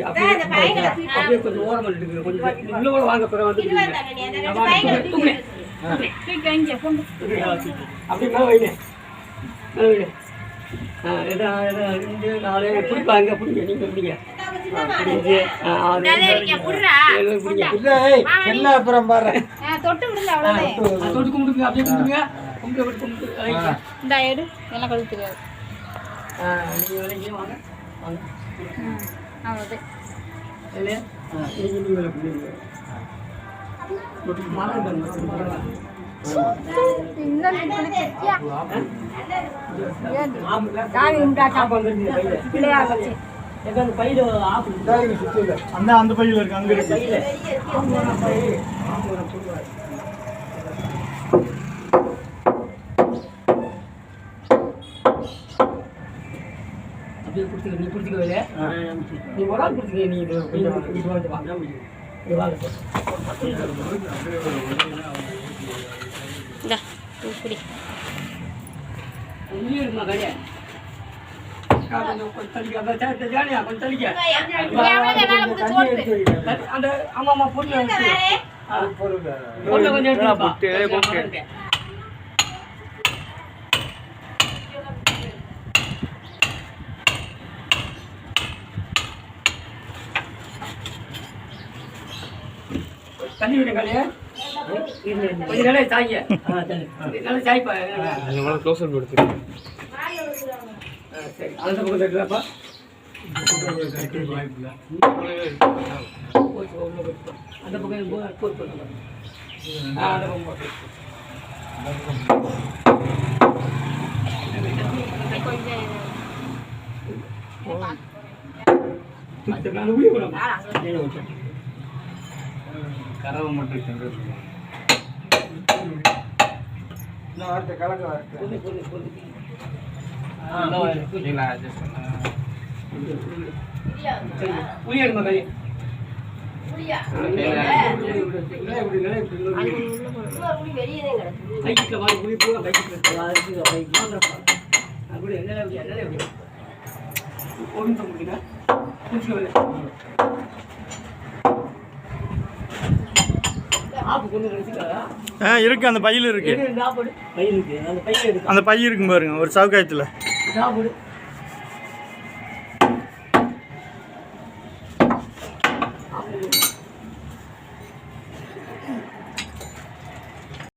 அப்படியே கொஞ்சம் ஓரம் பண்ணிட்டு கொஞ்சம் உள்ள வாங்க அப்படியே வைங்க பிடிப்பாங்க பிடிங்க நீங்க பிடிங்க அப்புறம் பாரு தொட்டு விடுங்க அவ்வளவுதான் தொட்டு கும்பிடுங்க அப்படியே கும்பிடுங்க கும்பிட்டு இந்த எடு எல்லாம் கழுவு தெரியாது நீங்க விலைக்கு வாங்க வாங்க அவ்வளோதான் இல்லையா நீங்க வேலை பண்ணுவீங்க மாலை பண்ணுங்க அந்த பையில இருக்கு அங்க இருக்கு அப்படியே கொடுத்துக்க நீ கொடுத்துக்கவே நீ ஒரு ஆள் கொடுத்துக்க நீ இது வாங்க வாங்க இப்படி இருக்குமா கடையா கொஞ்சம் தள்ளிக்க ஜானியா கொஞ்சம் தள்ளிக்க அந்த ஆமாம்மா பொருள் பொருளை கொஞ்சம் எடுத்து தண்ணி விடுங்க கலையா கொஞ்சம் நல்லா சாய்ங்க நல்லா சாய்ப்பா க்ளோஸ் அப் எடுத்துருக்கேன் சரி அந்த பக்கம் தட்டுறாப்பா அந்த பக்கம் போட்டு அந்த பக்கம் கரவை மட்டும் வார்த்தை கலக்க வார்த்தை புளியாடுமா கறி கைக்கிட்ட வாங்கி புளி பூரா கைக்கிட்ட அப்படி என்ன ஒன்று முடியுங்க இருக்கு அந்த பையில இருக்கு அந்த பை இருக்கும் பாருங்க ஒரு சவுக்காயத்துல